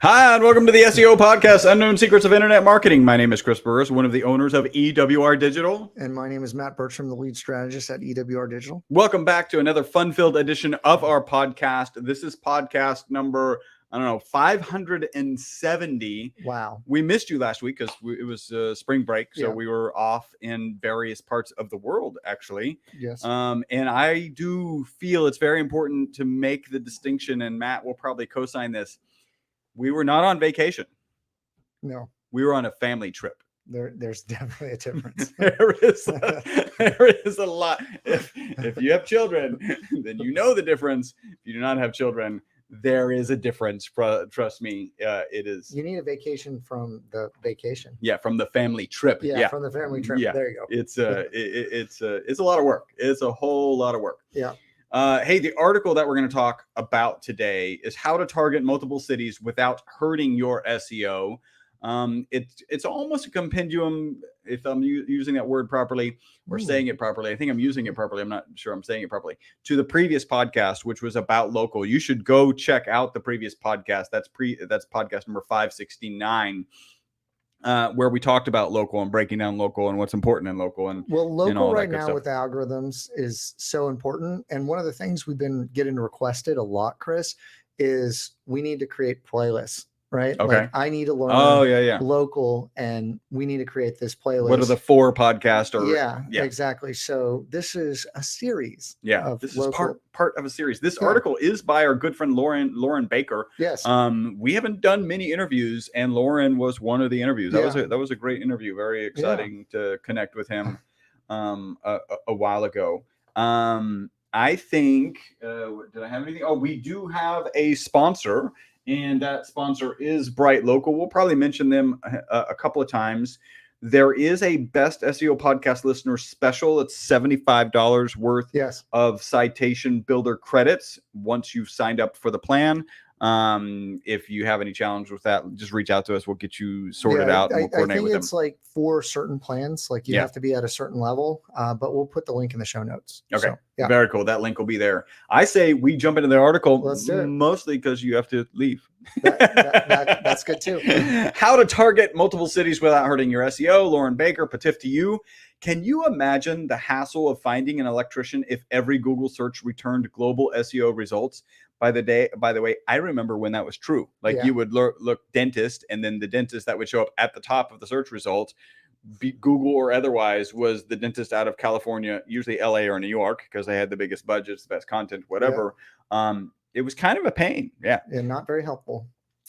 Hi, and welcome to the SEO Podcast, Unknown Secrets of Internet Marketing. My name is Chris Burres, one of the owners of EWR Digital. And my name is Matt Bertram, the lead strategist at EWR Digital. Welcome back to another fun-filled edition of our podcast. This is podcast number, 570. Wow. We missed you last week because it was spring break, so Yeah. we were off in various parts of the world, actually. Yes. And I do feel it's very important to make the distinction, and Matt will probably co-sign this. We were not on vacation. No. We were on a family trip. There's definitely a difference. there is a lot. If you have children, then you know the difference. If you do not have children, there is a difference. Trust me, it is. You need a vacation from the vacation. Yeah, from the family trip. Yeah, from the family trip. Yeah. There you go. It's a lot of work. It's a whole lot of work. Yeah. Hey, the article that we're going to talk about today is how to target multiple cities without hurting your SEO. It's almost a compendium, if I'm using that word properly or saying it properly. I think I'm using it properly. I'm not sure I'm saying it properly. To the previous podcast, which was about local. You should go check out the previous podcast. That's podcast number 569. Where we talked about local and breaking down local and what's important in local. And local right now with algorithms is so important. And one of the things we've been getting requested a lot, Chris, is we need to create playlists, right? Okay. Like I need to learn local and we need to create this playlist. What are the four podcasts? Yeah, exactly. So this is a series. Yeah, this is part of a series. This article is by our good friend Loren Baker. Yes. We haven't done many interviews, and Loren was one of the interviews. That was a great interview. Very exciting to connect with him a while ago. I think did I have anything? Oh, we do have a sponsor. And that sponsor is Bright Local. We'll probably mention them a couple of times. There is a Best SEO Podcast Listener special. It's $75 worth of citation builder credits once you've signed up for the plan. If you have any challenge with that, just reach out to us. We'll get you sorted out. And we'll coordinate I think with it's like for certain plans, like you have to be at a certain level, but we'll put the link in the show notes. Okay. So, very cool. That link will be there. I say we jump into the article. Let's do it. Mostly because you have to leave. That's good too. How to target multiple cities without hurting your SEO. Loren Baker, Patif to you. Can you imagine the hassle of finding an electrician if every Google search returned global SEO results? By the way, I remember when that was true. Like you would look dentist, and then the dentist that would show up at the top of the search results, Google or otherwise, was the dentist out of California, usually LA or New York, because they had the biggest budgets, the best content, whatever. It was kind of a pain. Yeah. And not very helpful.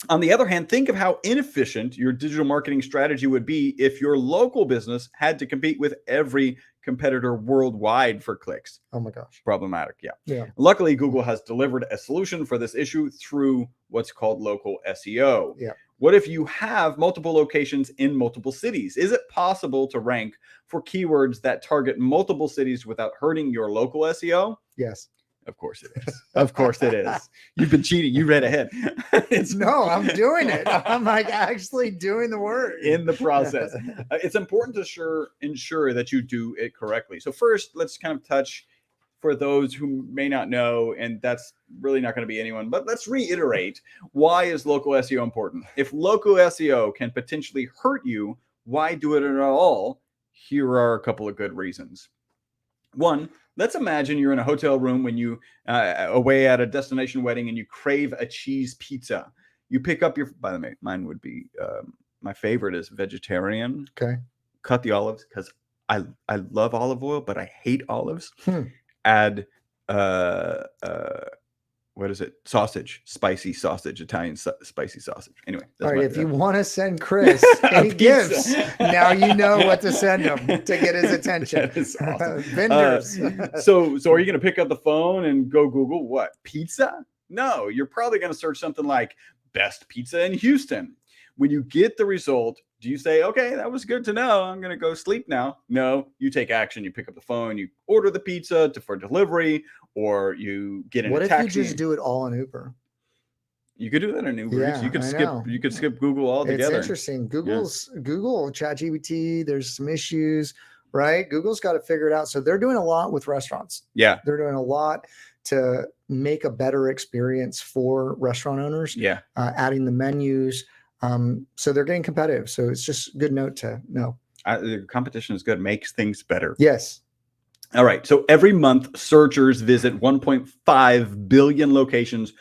On the other hand, think of how inefficient your digital marketing strategy would be if your local business had to compete with every competitor worldwide for clicks. Oh my gosh. Problematic. Yeah. Luckily, Google has delivered a solution for this issue through what's called local SEO. Yeah. What if you have multiple locations in multiple cities? Is it possible to rank for keywords that target multiple cities without hurting your local SEO? Yes. Of course it is. Of course it is. You've been cheating. You read ahead. No, I'm doing it. I'm like actually doing the work in the process. It's important to ensure that you do it correctly. So first, let's kind of touch for those who may not know, and that's really not going to be anyone, but let's reiterate, why is local SEO important? If local SEO can potentially hurt you, why do it at all? Here are a couple of good reasons. One, let's imagine you're in a hotel room when you away at a destination wedding and you crave a cheese pizza. You pick up by the way, mine would be my favorite is vegetarian. Okay. Cut the olives because I love olive oil, but I hate olives. Add what is it? Sausage, spicy sausage, Italian spicy sausage. Anyway. All right. If you want to send Chris any gifts, now you know what to send him to get his attention. That is awesome. Vendors. So are you going to pick up the phone and go Google what? Pizza? No, you're probably going to search something like best pizza in Houston. When you get the result, do you say, okay, that was good to know, I'm going to go sleep now? No, you take action. You pick up the phone, you order the pizza for delivery, or you get in a taxi. What if you just do it all on Uber? You could do that in Uber. Yeah, you could skip Google altogether. It's interesting. Google, ChatGPT, there's some issues, right? Google's got to figure it out. So they're doing a lot with restaurants. Yeah. They're doing a lot to make a better experience for restaurant owners. Yeah. Adding the menus. So they're getting competitive. So it's just a good note to know. The competition is good. Makes things better. Yes. All right. So every month, searchers visit 1.5 billion locations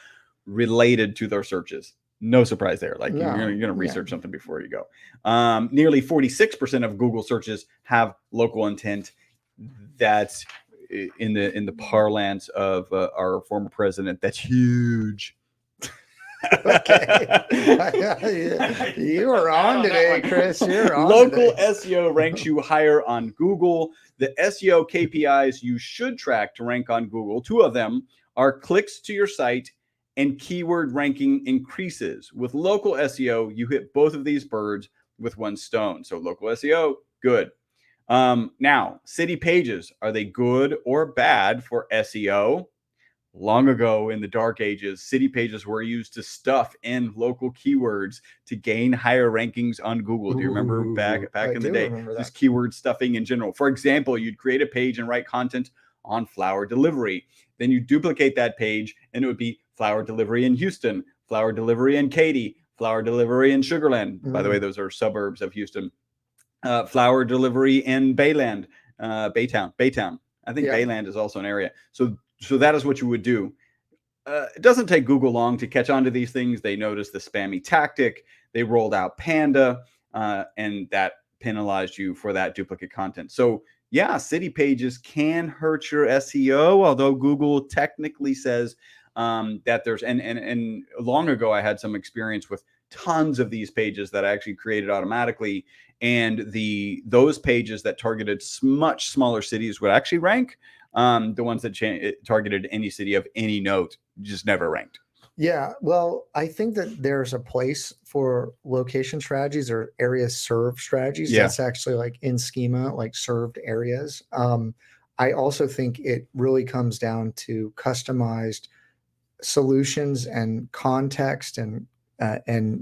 related to their searches. No surprise there. Like you're going to research something before you go. Nearly 46% of Google searches have local intent. That's in the parlance of our former president. That's huge. Okay. You are on today, Chris. You're on Local today. SEO ranks you higher on Google. The SEO KPIs you should track to rank on Google, 2 of them are clicks to your site and keyword ranking increases. With local SEO, you hit both of these birds with one stone. So local SEO, good. Now, city pages, are they good or bad for SEO? Long ago in the dark ages, city pages were used to stuff in local keywords to gain higher rankings on Google. Do you remember back in the day? Just keyword stuffing in general. For example, you'd create a page and write content on flower delivery. Then you duplicate that page and it would be flower delivery in Houston, flower delivery in Katy, flower delivery in Sugarland. By the way, those are suburbs of Houston. Flower delivery in Baytown. I think Bayland is also an area. So that is what you would do. It doesn't take Google long to catch on to these things. They noticed the spammy tactic. They rolled out Panda, and that penalized you for that duplicate content. So yeah, city pages can hurt your SEO, although Google technically says that there's, and long ago I had some experience with tons of these pages that I actually created automatically. And those pages that targeted much smaller cities would actually rank. The ones that targeted any city of any note just never ranked. Yeah, well, I think that there's a place for location strategies or area served strategies. Yeah. That's actually like in schema, like served areas. I also think it really comes down to customized solutions and context and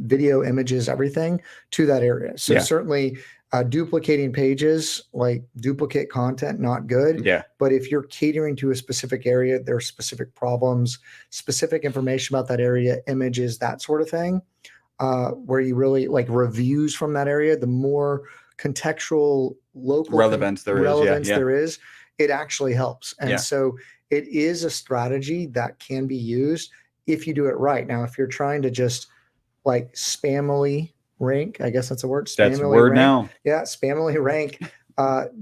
video, images, everything to that area. So certainly duplicating pages, like duplicate content, not good. Yeah. But if you're catering to a specific area, there are specific problems, specific information about that area, images, that sort of thing, where you really like reviews from that area, the more contextual local relevance there is, it actually helps. And so it is a strategy that can be used if you do it right. Now, if you're trying to just like spammily rank, I guess that's a word. That's a word now. Yeah, spammily rank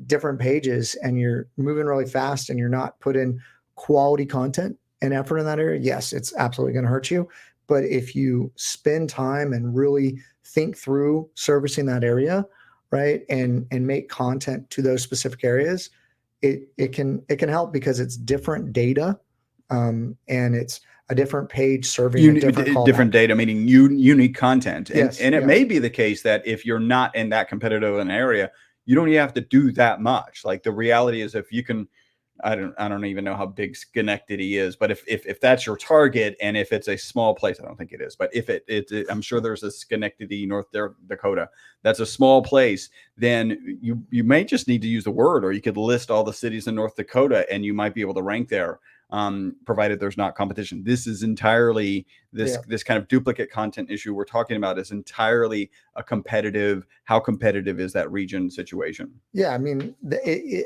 different pages, and you're moving really fast and you're not putting quality content and effort in that area. Yes, it's absolutely going to hurt you. But if you spend time and really think through servicing that area, right, and make content to those specific areas, it can help because it's different data, and it's a different page serving a different data, meaning unique content. And, yes, and it may be the case that if you're not in that competitive an area, you don't even have to do that much. Like the reality is, if you can, I don't even know how big Schenectady is, but if that's your target, and if it's a small place, I don't think it is, but if I'm sure there's a Schenectady, North Dakota, that's a small place, then you may just need to use the word, or you could list all the cities in North Dakota and you might be able to rank there. Provided there's not competition. This is entirely this kind of duplicate content issue we're talking about is entirely how competitive is that region situation? Yeah, I mean,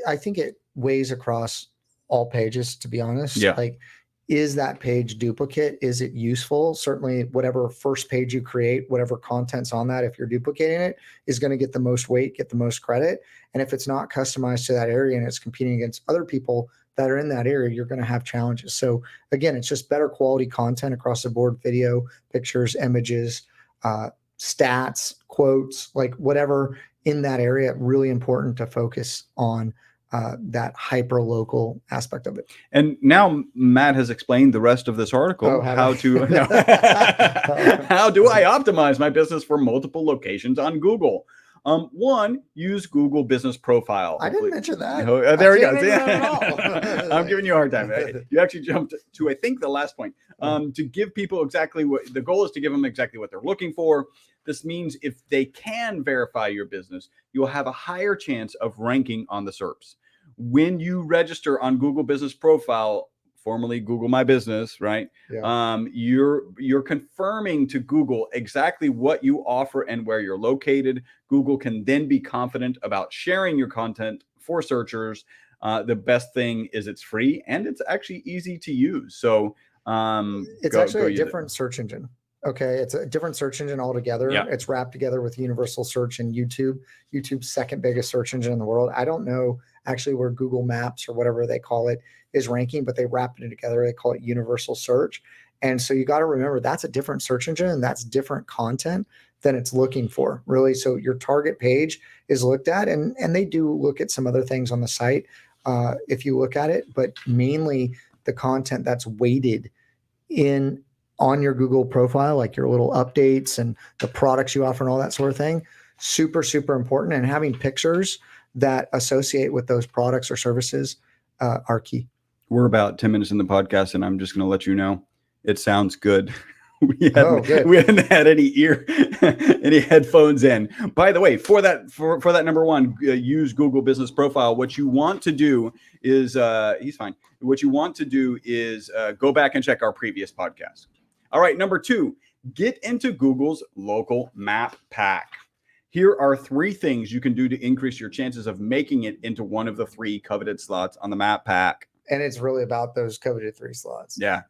I think it weighs across all pages, to be honest. Yeah. Like, is that page duplicate? Is it useful? Certainly, whatever first page you create, whatever content's on that, if you're duplicating it, is going to get the most weight, get the most credit. And if it's not customized to that area and it's competing against other people that are in that area, you're going to have challenges. So again, it's just better quality content across the board: video, pictures, images, stats, quotes, like whatever in that area. Really important to focus on that hyper local aspect of it. And now Matt has explained the rest of this article, how do I optimize my business for multiple locations on Google? One, use Google Business Profile. I didn't mention that. There we go. I'm giving you a hard time. You actually jumped to, I think, the last point. To give people exactly what the goal is, to give them exactly what they're looking for. This means if they can verify your business, you'll have a higher chance of ranking on the SERPs. When you register on Google Business Profile formerly Google My Business, right? Yeah. You're confirming to Google exactly what you offer and where you're located. Google can then be confident about sharing your content for searchers. The best thing is it's free and it's actually easy to use. So it's actually a different search engine. Okay, it's a different search engine altogether. Yeah. It's wrapped together with universal search and YouTube. YouTube's second biggest search engine in the world. I don't know actually where Google Maps or whatever they call it is ranking, but they wrap it together. They call it universal search. And so you got to remember that's a different search engine and that's different content than it's looking for, really. So your target page is looked at, and they do look at some other things on the site if you look at it, but mainly the content that's weighted in on your Google profile, like your little updates and the products you offer and all that sort of thing, super, super important. And having pictures that associate with those products or services are key. We're about 10 minutes in the podcast, and I'm just going to let you know, it sounds good. We hadn't had any headphones in. By the way, for that number one, use Google Business Profile. What you want to do is he's fine. What you want to do is go back and check our previous podcast. All right, number two, get into Google's local map pack. Here are 3 things you can do to increase your chances of making it into one of the 3 coveted slots on the map pack. And it's really about those coveted 3 slots. Yeah,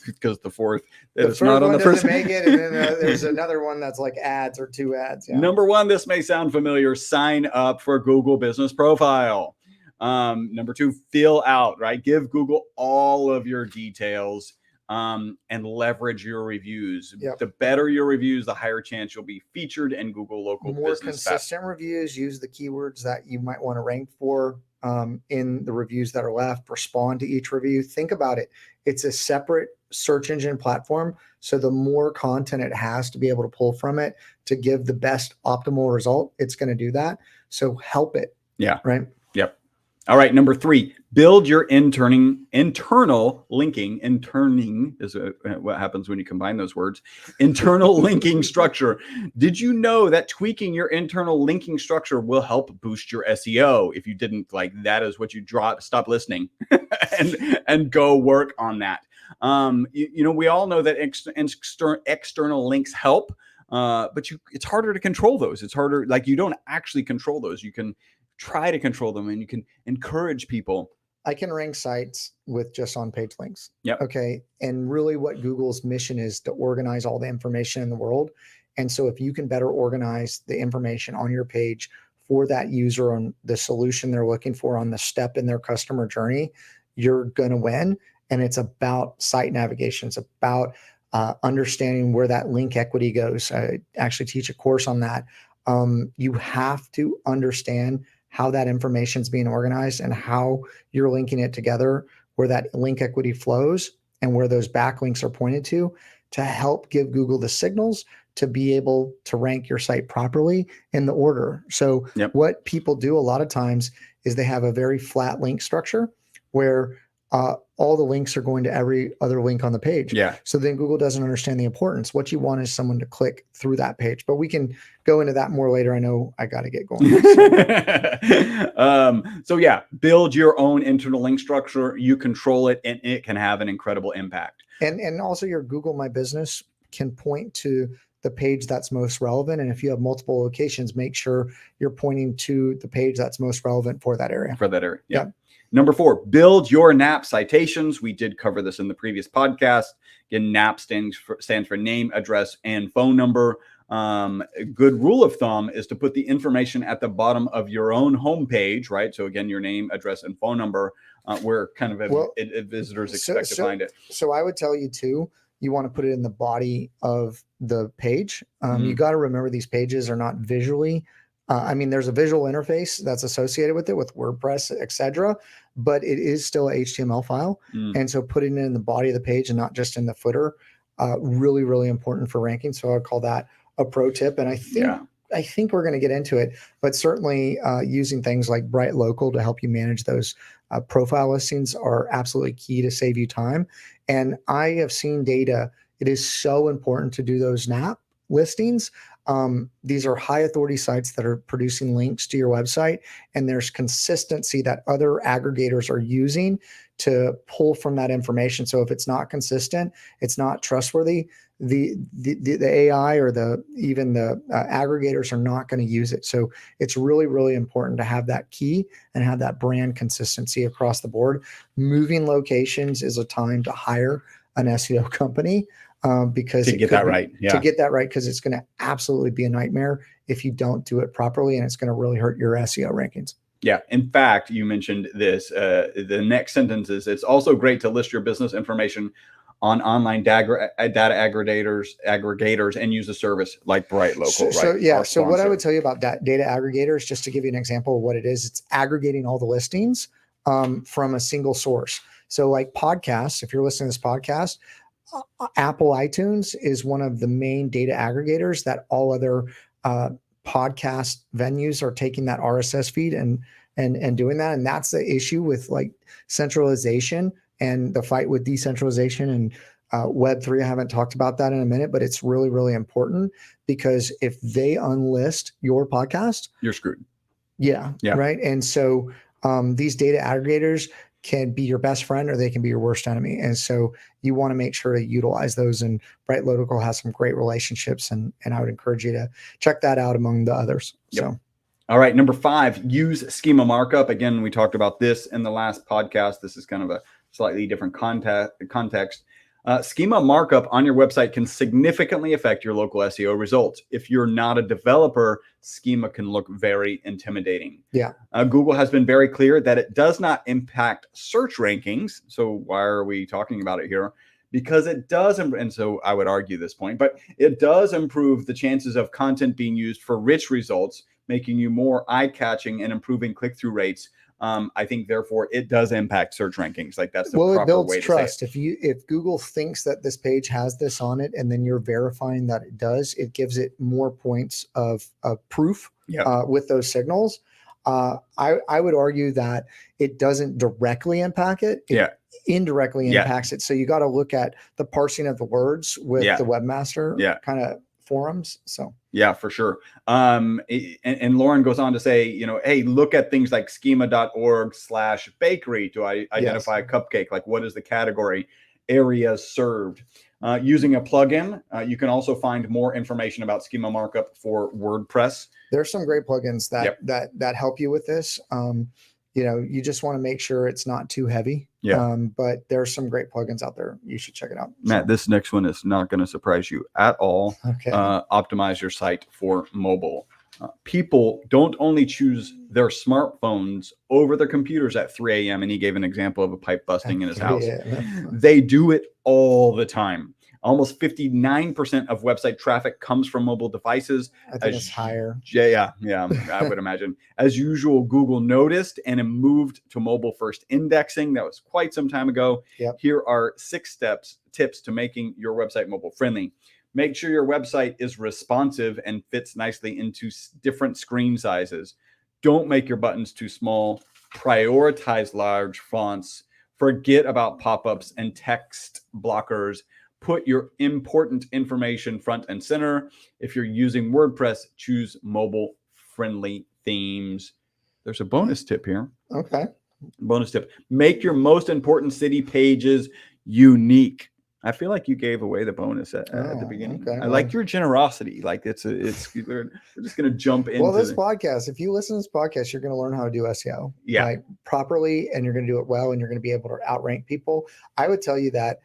because the fourth it's not on the first. Make it, and then there's another one that's like ads or 2 ads. Yeah. Number 1, this may sound familiar. Sign up for Google Business Profile. Number 2, fill out, right? Give Google all of your details and leverage your reviews. Yep. The better your reviews, the higher chance you'll be featured in Google Local Business. More consistent reviews. Use the keywords that you might want to rank for. In the reviews that are left, respond to each review. Think about it. It's a separate search engine platform. So the more content it has to be able to pull from it to give the best optimal result, it's going to do that. So help it. Yeah. Right. Yep. All right. Number 3, build your internal linking. Interning is what happens when you combine those words. Internal linking structure. Did you know that tweaking your internal linking structure will help boost your SEO? If you didn't, like, that is what you stop listening and go work on that. We all know that external links help, but it's harder to control those. It's harder. Like, you don't actually control those. You can try to control them, and you can encourage people. I can rank sites with just on-page links. Yep. Okay. And really what Google's mission is to organize all the information in the world. And so if you can better organize the information on your page for that user on the solution they're looking for on the step in their customer journey, you're going to win. And it's about site navigation. It's about understanding where that link equity goes. I actually teach a course on that. You have to understand how that information is being organized and how you're linking it together, where that link equity flows and where those backlinks are pointed to help give Google the signals to be able to rank your site properly in the order. So What people do a lot of times is they have a very flat link structure where all the links are going to every other link on the page. Yeah. So then Google doesn't understand the importance. What you want is someone to click through that page, but we can go into that more later. I know I got to get going. So yeah, build your own internal link structure. You control it, and it can have an incredible impact. And also your Google My Business can point to the page that's most relevant. And if you have multiple locations, make sure you're pointing to the page that's most relevant for that area. Yeah. Number 4, build your NAP citations. We did cover this in the previous podcast. Again, NAP stands for name, address, and phone number. A good rule of thumb is to put the information at the bottom of your own homepage, right? So again, your name, address, and phone number, where kind of visitors expect to find it. So I would tell you too, you want to put it in the body of the page. You got to remember these pages are not visually there's a visual interface that's associated with it, with WordPress, etc., but it is still an HTML file. And so putting it in the body of the page and not just in the footer, really, really important for ranking. So I'd call that a pro tip. And I think we're going to get into it, but certainly using things like Bright Local to help you manage those profile listings are absolutely key to save you time. And I have seen data. It is so important to do those NAP listings. These are high authority sites that are producing links to your website, and there's consistency that other aggregators are using to pull from that information. So if it's not consistent, it's not trustworthy, the AI or even the aggregators are not going to use it. So it's really, really important to have that key and have that brand consistency across the board. Moving locations is a time to hire an SEO company because to get that right. To get that right, because it's going to absolutely be a nightmare if you don't do it properly, and it's going to really hurt your SEO rankings. Yeah. In fact, you mentioned this. The next sentence is, it's also great to list your business information on online data aggregators and use a service like Bright Local. So what I would tell you about data aggregators, just to give you an example of what it is, it's aggregating all the listings from a single source. So like podcasts, if you're listening to this podcast, Apple iTunes is one of the main data aggregators that all other podcast venues are taking that RSS feed and doing that. And that's the issue with like centralization and the fight with decentralization and Web3. I haven't talked about that in a minute, but it's really, really important, because if they unlist your podcast, you're screwed. Yeah. Right. And so these data aggregators can be your best friend or they can be your worst enemy. And so you want to make sure to utilize those. And Bright Local has some great relationships, and I would encourage you to check that out among the others. Yep. So, all right. Number 5, use schema markup. Again, we talked about this in the last podcast. This is kind of a slightly different context. Schema markup on your website can significantly affect your local SEO results. If you're not a developer, schema can look very intimidating. Yeah. Google has been very clear that it does not impact search rankings. So why are we talking about it here? Because it does, and so I would argue this point, but it does improve the chances of content being used for rich results, making you more eye-catching and improving click-through rates. I think, therefore, it does impact search rankings. Like, that's the proper way to say it. Well, it builds trust. If Google thinks that this page has this on it, and then you're verifying that it does, it gives it more points of proof with those signals. I would argue that it doesn't directly impact it. It indirectly impacts it. So you got to look at the parsing of the words with the webmaster kind of forums. So yeah, for sure. And Loren goes on to say, hey, look at things like schema.org/bakery to identify a cupcake. Like, what is the category? Areas served. Using a plugin, you can also find more information about schema markup for WordPress. There's some great plugins that help you with this. You just want to make sure it's not too heavy. But there's some great plugins out there. You should check it out. Matt, this next one is not going to surprise you at all. Okay. Optimize your site for mobile. People don't only choose their smartphones over their computers at 3 a.m. And he gave an example of a pipe busting in his house. They do it all the time. Almost 59% of website traffic comes from mobile devices. I think it's higher. Yeah, I would imagine. As usual, Google noticed and moved to mobile first indexing. That was quite some time ago. Here are 6 tips to making your website mobile friendly. Make sure your website is responsive and fits nicely into different screen sizes. Don't make your buttons too small. Prioritize large fonts. Forget about pop-ups and text blockers. Put your important information front and center. If you're using WordPress, choose mobile-friendly themes. There's a bonus tip here. Okay. Bonus tip. Make your most important city pages unique. I feel like you gave away the bonus at the beginning. Okay, I like your generosity. Like we're just going to jump into this podcast. If you listen to this podcast, you're going to learn how to do SEO properly, and you're going to do it well, and you're going to be able to outrank people. I would tell you that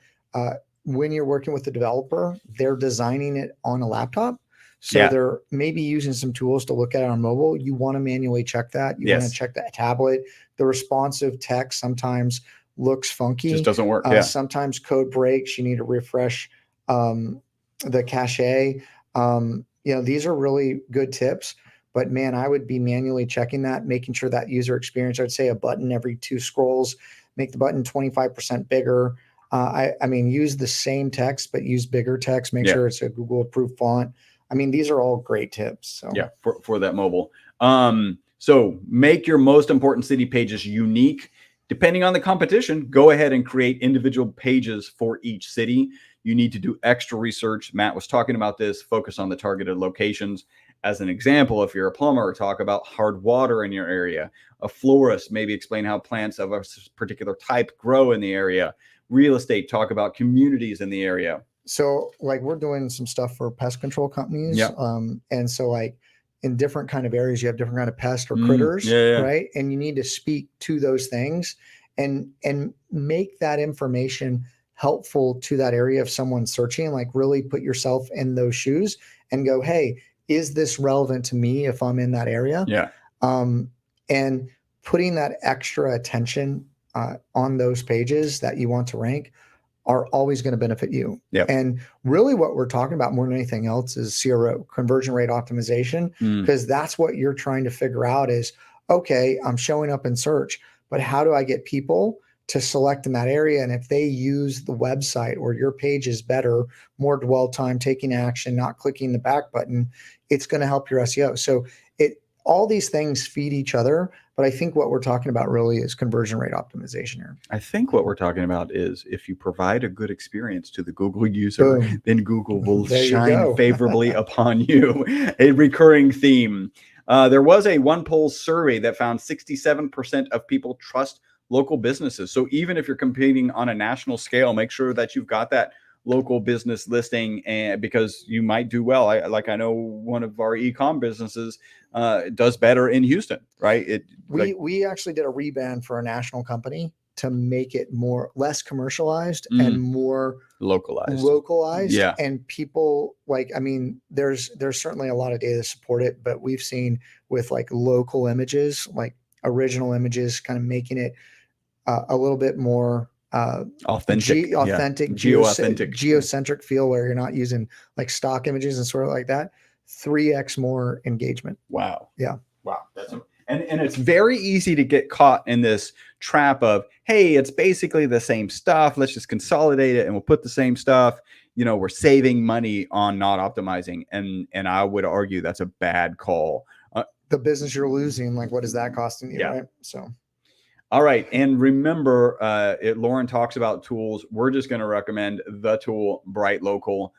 when you're working with the developer, they're designing it on a laptop. So they're maybe using some tools to look at it on mobile. You want to manually check that. You want to check that tablet. The responsive text sometimes looks funky. Just doesn't work. Sometimes code breaks. You need to refresh the cache. These are really good tips. But man, I would be manually checking that, making sure that user experience. I'd say a button every 2 scrolls. Make the button 25% bigger. Use the same text, but use bigger text. Make sure it's a Google approved font. These are all great tips. So for that mobile. So make your most important city pages unique. Depending on the competition, go ahead and create individual pages for each city. You need to do extra research. Matt was talking about this. Focus on the targeted locations. as an example, if you're a plumber, talk about hard water in your area. A florist, maybe explain how plants of a particular type grow in the area. Real estate, talk about communities in the area. So like we're doing some stuff for pest control companies. Yeah. And so like in different kind of areas, you have different kind of pests or critters, right? And you need to speak to those things and make that information helpful to that area if someone's searching, like really put yourself in those shoes and go, hey, is this relevant to me if I'm in that area? Yeah. And putting that extra attention on those pages that you want to rank are always going to benefit you. Yep. And really what we're talking about more than anything else is CRO, conversion rate optimization, because that's what you're trying to figure out is, okay, I'm showing up in search, but how do I get people to select in that area? And if they use the website or your page is better, more dwell time, taking action, not clicking the back button, it's going to help your SEO. So all these things feed each other, but I think what we're talking about really is conversion rate optimization here. I think what we're talking about is if you provide a good experience to the Google user, then Google will shine favorably upon you. A recurring theme. There was a OnePoll survey that found 67% of people trust local businesses. So even if you're competing on a national scale, make sure that you've got that local business listing, and because you might do well. I know one of our e-com businesses does better in Houston, right? We actually did a rebrand for a national company to make it less commercialized and more localized. Yeah. And people there's certainly a lot of data to support it, but we've seen with like local images, like original images, kind of making it a little bit more authentic, geocentric feel, where you're not using like stock images and sort of like that. 3x more engagement. Wow. Yeah. Wow. And it's very easy to get caught in this trap of, hey, it's basically the same stuff. Let's just consolidate it and we'll put the same stuff. We're saving money on not optimizing. And I would argue that's a bad call. The business you're losing, like what is that costing you? Yeah. Right. So. All right. And remember, Loren talks about tools. We're just going to recommend the tool Bright Local.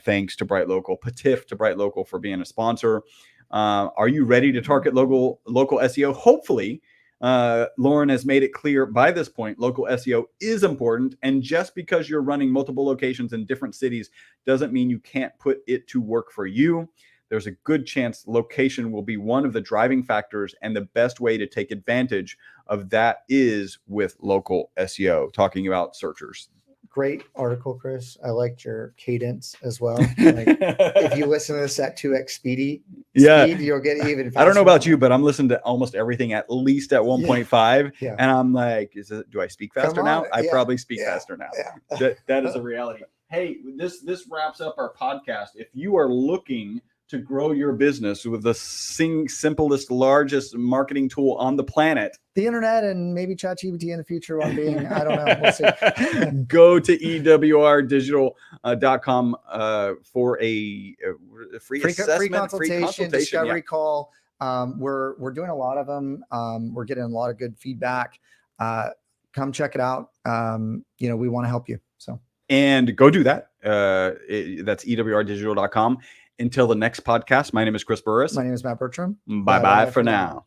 Thanks to Bright Local, Patif to Bright Local for being a sponsor. Are you ready to target local SEO? Hopefully, Loren has made it clear by this point, local SEO is important. And just because you're running multiple locations in different cities doesn't mean you can't put it to work for you. There's a good chance location will be one of the driving factors, and the best way to take advantage of that is with local SEO, talking about searchers. Great article, Chris. I liked your cadence as well. Like, if you listen to this at 2x speed, you'll get even faster. I don't know about you, but I'm listening to almost everything at least at 1.5. Yeah. And I'm like, do I speak faster now? I probably speak faster now. Yeah. That is a reality. Hey, this wraps up our podcast. If you are looking to grow your business with the simplest, largest marketing tool on the planet, the internet, and maybe ChatGPT in the future on being, I don't know, we'll see. Go to ewrdigital.com for a free assessment, free consultation, discovery call. We're doing a lot of them. We're getting a lot of good feedback. Come check it out. We want to help you. And go do that. That's ewrdigital.com. Until the next podcast, my name is Chris Burres. My name is Matt Bertram. Bye-bye for now.